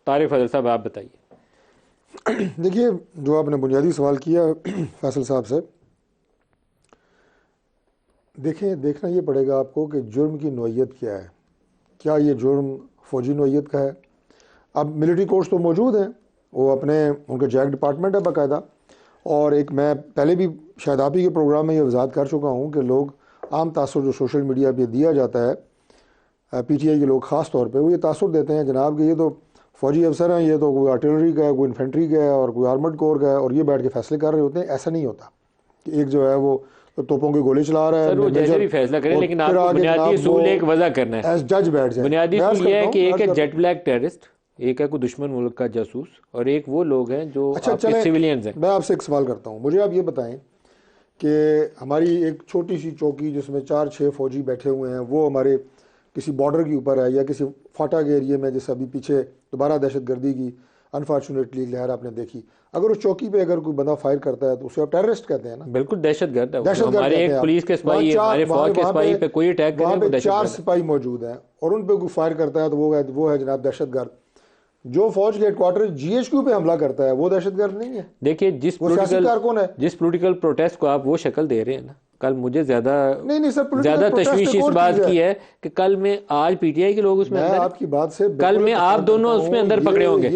तारिक फजल साहब, आप बताइए। देखिए, जो आपने बुनियादी सवाल किया फैसल साहब से, देखना ये पड़ेगा आपको कि जुर्म की नोयत क्या है। क्या ये जुर्म फ़ौजी नोयत का है? अब मिलिट्री कोर्ट्स तो मौजूद हैं, वो अपने उनके जैक डिपार्टमेंट है बाकायदा। और एक मैं पहले भी शायद आप ही के प्रोग्राम में ये वजाहत कर चुका हूँ कि लोग आम तासुर जो सोशल मीडिया पे दिया जाता है, PTI के लोग ख़ास तौर पे वो ये तासुर देते हैं जनाब कि ये तो फ़ौजी अफसर हैं, ये तो कोई आर्टिलरी का है, कोई इन्फेंट्री का है और कोई आर्मर्ड कोर का है, और ये बैठ के फैसले कर रहे होते हैं। ऐसा नहीं होता कि एक जो है वो तोपों के गोले चला रहा है, सर वो जैसे भी फैसला करें, लेकिन आपको बुनियादी असूल एक वजह करना है, एज जज बैठ जाए। बुनियादी असूल ये है कि एक है जेट ब्लैक टेररिस्ट, एक है कोई दुश्मन मुल्क का जासूस, और एक वो लोग हैं जो आपके सिविलियंस हैं। मैं आपसे एक सवाल करता हूँ, मुझे आप ये बताएं कि हमारी एक छोटी सी चौकी जिसमें 4-6 फ़ौजी बैठे हुए हैं, वो हमारे किसी बॉर्डर के ऊपर है या किसी फाटा के एरिए में, जैसे अभी पीछे दोबारा दहशतगर्दी की अनफॉर्चुनेटली लहर आपने देखी, अगर उस चौकी पे अगर कोई बंदा फायर करता है तो उसे आप टेररिस्ट कहते हैं ना? बिल्कुल दहशतगर्द है। हमारे एक पुलिस के सिपाही, हमारे फौज के सिपाही पे कोई अटैक करे, वो 4 सिपाही मौजूद हैं और उन पे कोई फायर करता है तो वो है जनाब दहशतगर्द। जो फौज के हेडक्वार्टर GHQ पे हमला करता है वो दहशतगर्द नहीं है। देखिए, जिस पोलिटिकल प्रोटेस्ट को आप वो शक्ल दे रहे हैं ना, कल मुझे ज्यादा तशवीश इस बात की है कि कल में आज PTI के लोग उसमें अंदर, आपकी बात से कल में आप दोनों उसमें अंदर पकड़े होंगे।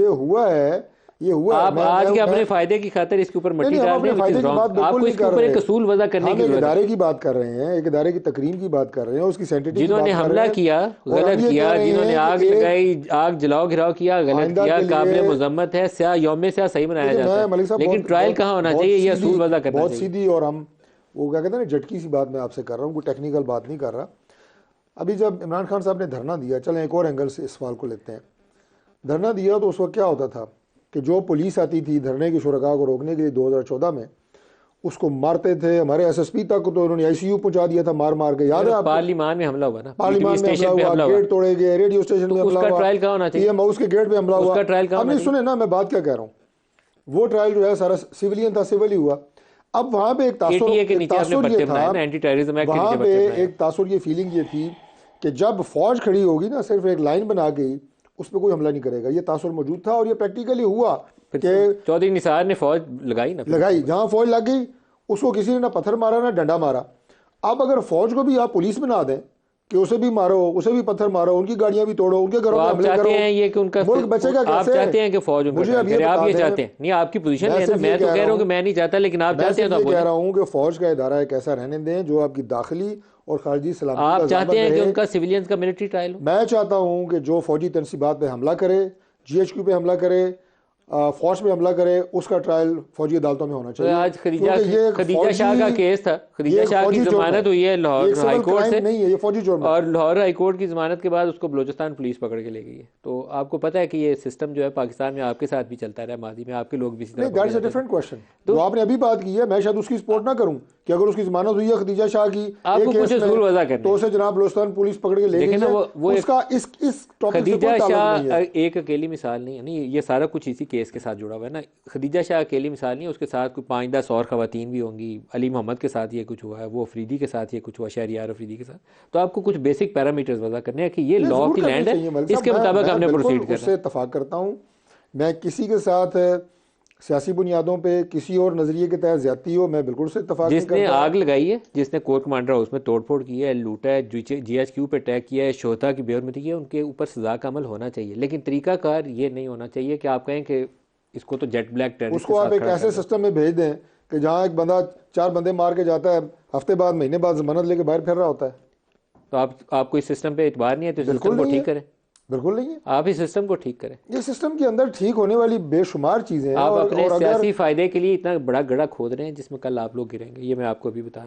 ये हुआ आप आज के अपने फायदे की खातिर इसके ऊपर मट्टी डाल रहे हैं। आपको इसके ऊपर एक असूल वजह करने की जरूरत है। इदारे की बात कर रहे हैं, एक इदारे की तकरीम की बात कर रहे हैं, उसकी सेंसिटिविटी, जिन्होंने हमला किया गलत किया, जिन्होंने आग लगाई, आग जलाओ घिराव किया गलत किया, काबिल मुजम्मत है, स्याह यौम स्याह सही मनाया जाता है, लेकिन ट्रायल कहाँ होना चाहिए, ये असूल वजह करना बहुत सीधी। और हम वो क्या कहते हैं ना, झटकी सी बात मैं आपसे कर रहा हूँ, कोई टेक्निकल बात नहीं कर रहा। अभी जब इमरान खान साहब ने धरना दिया, चलें एक और एंगल से इस सवाल को लेते हैं। धरना दिया तो उस वक्त क्या होता था कि जो पुलिस आती थी धरने की शुरका को रोकने के लिए 2014 में, उसको मारते थे। हमारे SSP तक को तो उन्होंने ICU पहुंचा दिया था मार मार के, याद है? पार्लियामान में हमला हुआ ना, पार्लियामान में हमला हुआ, गेट तोड़े गए, रेडियो स्टेशन में हमला हुआ, ट्रायल कहाँ होना चाहिए? PM हाउस के गेट पे हमला हुआ। अब नहीं सुने ना मैं बात क्या कह रहा हूँ, वो ट्रायल जो है सारा सिविलियन था, सिविल ही हुआ। अब वहां पे एक तासुर ये था, वहां पे एक तासुर ये फीलिंग ये थी कि जब फौज खड़ी होगी ना, सिर्फ एक लाइन बना के उस पर कोई हमला नहीं करेगा, ये तासुर मौजूद था और ये प्रैक्टिकली हुआ कि चौधरी निसार ने फौज लगाई, जहां फौज लग गई उसको किसी ने ना पत्थर मारा ना डंडा मारा। अब अगर फौज को भी आप पुलिस बना दें कि उसे भी मारो, उसे भी पत्थर मारो, उनकी गाड़ियां भी तोड़ो, उनके घरों में हमले करो, ये कि उनका मुल्क बचेगा कैसे? आप चाहते हैं कि फौज मुझे अब ये आप ये चाहते हैं? नहीं, आपकी पोजीशन है ना, मैं तो कह रहा हूं कि मैं नहीं चाहता, लेकिन आप चाहते हैं तो कह रहा हूं कि फौज का इदारा एक ऐसा रहने दें जो आपकी दाखिली और खारजी सलामती। आप चाहते हैं कि उनका सिविलियंस का मिलिट्री ट्रायल हो? मैं चाहता हूं कि जो फौजी तनसीबात पे हमला करे, GHQ पे हमला करे, फौज पे हमला करे, उसका ट्रायल फौजी अदालतों में होना चाहिए। आज खदीजा शाह का केस था, खदीजा शाह की जमानत हुई है लाहौर हाई कोर्ट से, नहीं है ये फौजी जुर्म, और लाहौर हाई कोर्ट की जमानत के बाद उसको बलूचिस्तान पुलिस पकड़ के ले गई है। तो आपको पता है कि ये सिस्टम जो है पाकिस्तान में आपके साथ भी चलता रहा, माजी में आपके लोग भी इसी तरह। That's a different question. तो आपने अभी बात की है, मैं शायद उसकी सपोर्ट ना करूं कि अगर उसकी जमानत हुई है खदीजा शाह की, आपको कुछ असूल वजह करना तो उसे जनाब बलूचिस्तान पुलिस पकड़ के ले गई है। वो उसका इस टॉपिक से खदीजा शाह एक अकेली मिसाल नहीं है, नहीं ये सारा कुछ इसी केस के साथ जुड़ा हुआ है ना। खदीजा शाह अकेली मिसाल नहीं है, उसके साथ कोई 5-10 और खवातीन भी होंगी। अली मोहम्मद के साथ ये कुछ हुआ है, वो अफरीदी के साथ ये कुछ हुआ, शहरियार अफरीदी के साथ। तो आपको कुछ बेसिक पैरामीटर्स वजह करने हैं कि ये लॉ की लैंड है, इसके मुताबिक हमने प्रोसीड करना है। उससे इत्तफाक करता हूँ मैं, किसी के साथ सियासी बुनियादों पे किसी और नजरिए के तहत ज्यादती हो, मैं बिल्कुल से इत्तफाक नहीं करता। जिसने आग लगाई है, जिसने कोर्ट कमांडर हाउस में तोड़फोड़ की है, लूटा है, GHQ पे अटैक किया है, शोहदा की बेहरमती की है, उनके ऊपर सजा का अमल होना चाहिए। लेकिन तरीकाकार ये नहीं होना चाहिए कि आप कहें कि इसको तो जेट ब्लैक टेररिस्ट, उसको आप एक ऐसे सिस्टम में भेज दें कि जहाँ एक बंदा 4 बंदे मार के जाता है, हफ्ते बाद महीने बाद जमानत लेके बाहर फिर रहा होता है। तो आपको इस सिस्टम पे एतबार नहीं है, तो सिस्टम को ठीक करें। बिल्कुल नहीं है, आप इस सिस्टम को ठीक करें। ये सिस्टम के अंदर ठीक होने वाली बेशुमार चीजें हैं। आप अपने सियासी फायदे के लिए इतना बड़ा गड्ढा खोद रहे हैं जिसमें कल आप लोग गिरेंगे, ये मैं आपको अभी बता